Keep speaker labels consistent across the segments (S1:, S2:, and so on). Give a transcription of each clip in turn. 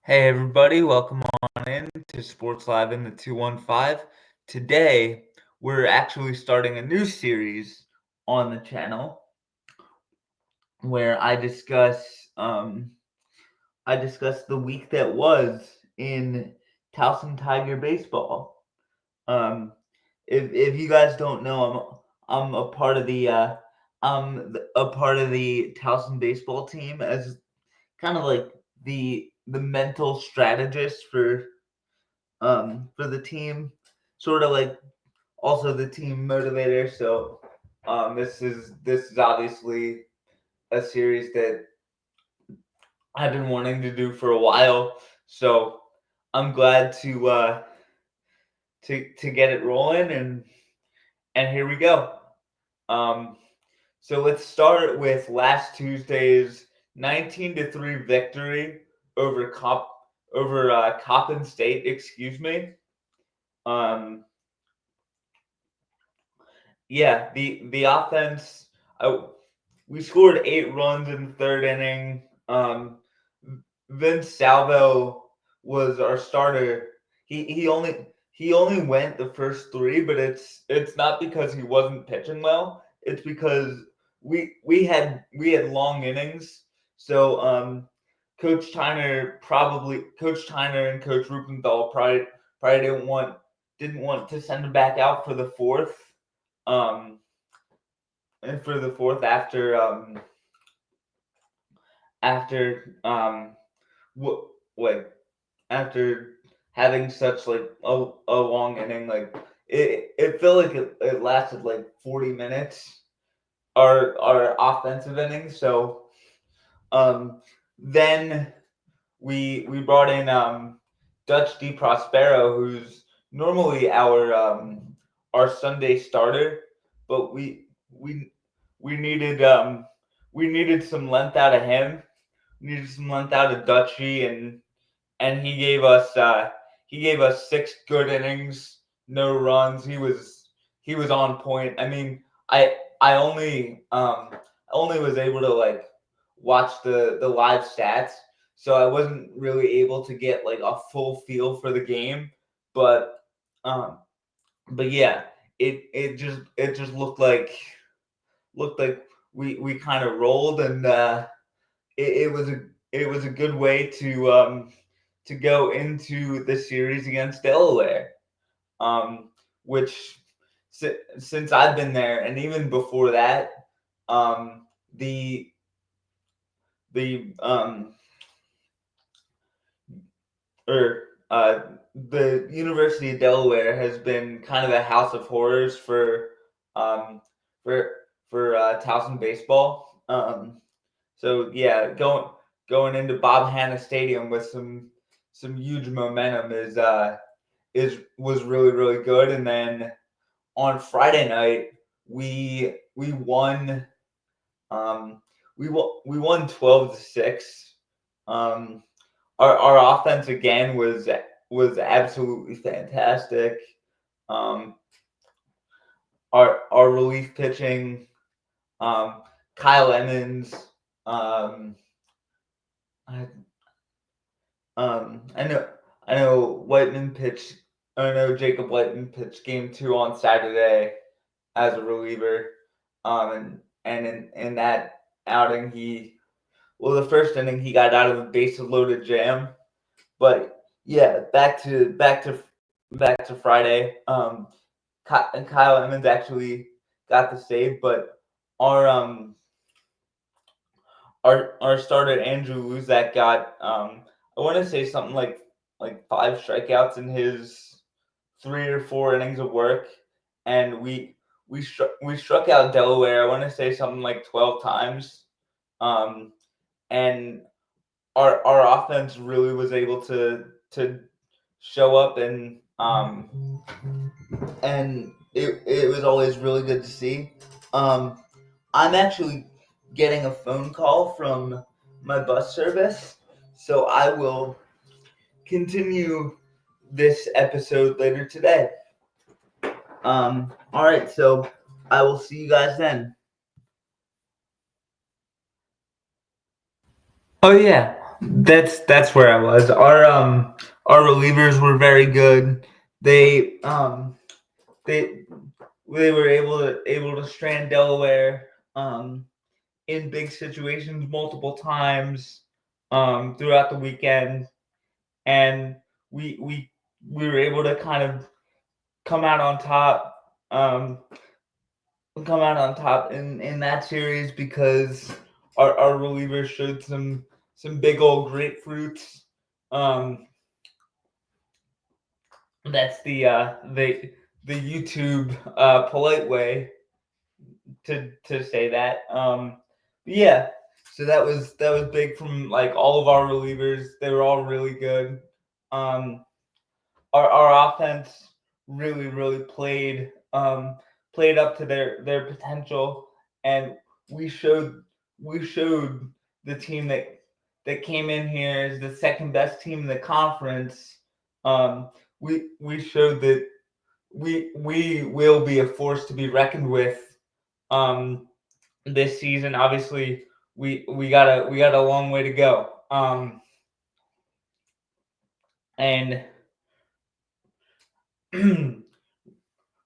S1: Hey everybody, welcome on in to Sports Live in the 215. Today, we're actually starting a new series on the channel where I discuss the week that was in Towson Tiger baseball. Um, if you guys don't know, I'm a part of the Towson baseball team as kind of like the mental strategist for the team, sort of like also the team motivator. So this is obviously a series that I've been wanting to do for a while. So I'm glad to get it rolling, and here we go. Um, so let's start with last Tuesday's 19-3 victory over Coppin State. Excuse me. Um, Yeah, the offense. We scored 8 runs in the third inning. Vince Salvo was our starter. He only went the first three, but it's not because he wasn't pitching well. It's because we had long innings. So Coach Tyner and Coach Rupenthal probably didn't want to send him back out for the fourth. Um, and for the fourth after what like after having such like a long inning, like it felt like it lasted like 40 minutes, our offensive inning. So then we brought in Dutch D Prospero, who's normally our Sunday starter, but we needed we needed some length out of him. We needed some length out of Dutchy, and he gave us 6 good innings, no runs. He was on point. I mean, I only was able to like watch the live stats, so I wasn't really able to get like a full feel for the game. But um, but yeah, it just looked like we kind of rolled, and it was a good way to go into the series against Delaware, which since I've been there, and even before that, um, the the or the University of Delaware has been kind of a house of horrors um for Towson baseball. So yeah, going into Bob Hanna Stadium with some huge momentum was really really good. And then on Friday night we won we won 12-6. Um, our offense again was absolutely fantastic. Um, our relief pitching, um, Kyle Emmons. Um, I, I know Whiteman pitched. I know Jacob Whiteman pitched game 2 on Saturday as a reliever. And in that outing, the first inning he got out of a bases loaded jam. But yeah, back to Friday. Kyle Emmons actually got the save, but our our starter Andrew Luzak got I want to say something like 5 strikeouts in his 3 or 4 innings of work, and we struck out Delaware. I want to say something like 12 times, and our offense really was able to show up, and it was always really good to see. I'm actually getting a phone call from my bus service, so I will continue this episode later today. All right, so I will see you guys then. Oh yeah, That's where I was. Our relievers were very good. They they were able to strand Delaware in big situations multiple times throughout the weekend, and we we we were able to kind of come out on top. Um, come out on top in that series because our relievers showed some big old grapefruits. Um, that's the YouTube polite way to say that. Yeah, so that was big from like all of our relievers. They were all really good. Um, our offense really played up to their potential, and we showed we showed the team that came in here as the second best team in the conference. Um, we showed that we will be a force to be reckoned with um, this season. Obviously, we got a long way to go. And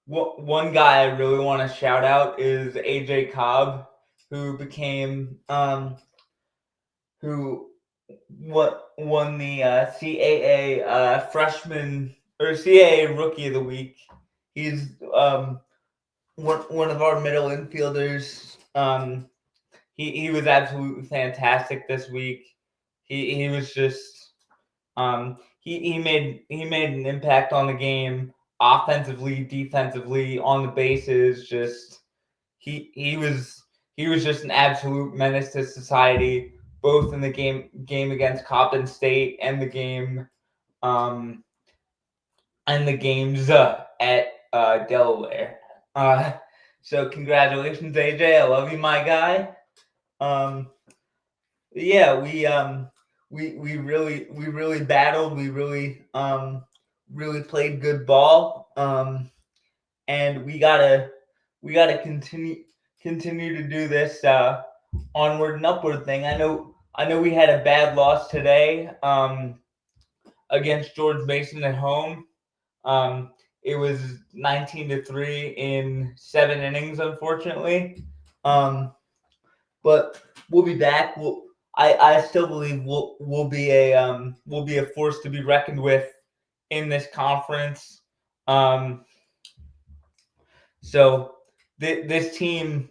S1: one guy I really want to shout out is AJ Cobb, who became who won the CAA freshman or CAA Rookie of the Week. He's one of our middle infielders. He was absolutely fantastic this week. He was just he made an impact on the game offensively, defensively, on the bases. Just he was just an absolute menace to society, both in the game against Coppin State and the game um and the games at Delaware. Uh, so congratulations, AJ. I love you, my guy. Um, yeah, we really battled. We really played good ball. And we gotta continue to do this onward and upward thing. I know we had a bad loss today against George Mason at home. Um, it was 19-3 in 7 innings, unfortunately. But we'll be back. I still believe we'll be a force to be reckoned with in this conference. Um, so this team's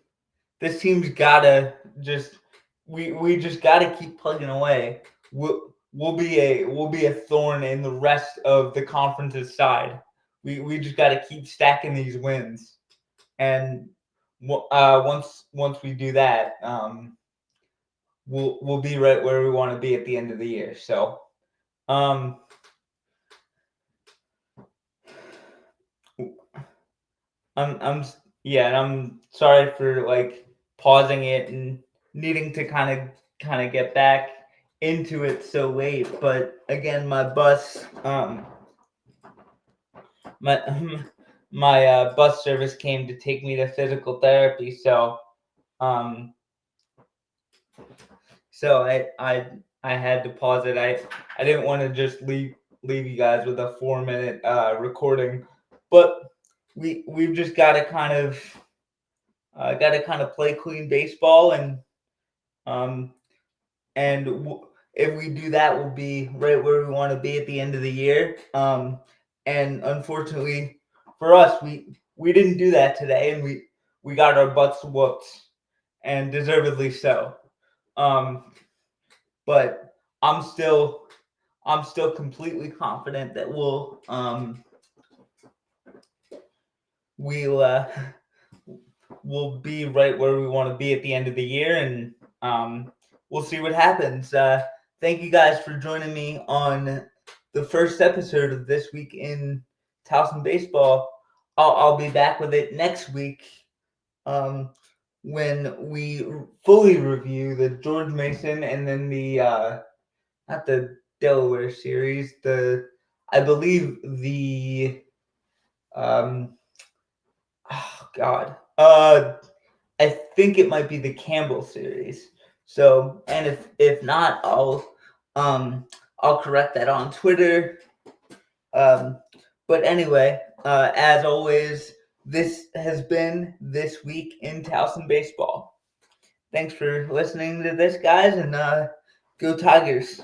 S1: gotta just we just gotta keep plugging away. We'll be a thorn in the rest of the conference's side. We just gotta keep stacking these wins, and once we do that, we'll be right where we want to be at the end of the year. So um, I'm yeah, and I'm sorry for like pausing it and needing to kind of get back into it so late. But again, my my bus service came to take me to physical therapy. Um, so I had to pause it. I didn't want to just leave you guys with a 4 minute recording, but we've just got to play clean baseball, um and if we do that, we'll be right where we want to be at the end of the year. And unfortunately for us, we didn't do that today, and we got our butts whooped, and deservedly so. But I'm still completely confident that we'll we'll be right where we want to be at the end of the year, and we'll see what happens. Thank you guys for joining me on the first episode of This Week in Towson Baseball. I'll be back with it next week when we fully review the George Mason and then the not the Delaware series, I believe the oh God. I think it might be the Campbell series. So, and if not, I'll correct that on Twitter. But anyway, as always, this has been This Week in Towson Baseball. Thanks for listening to this, guys, and go Tigers.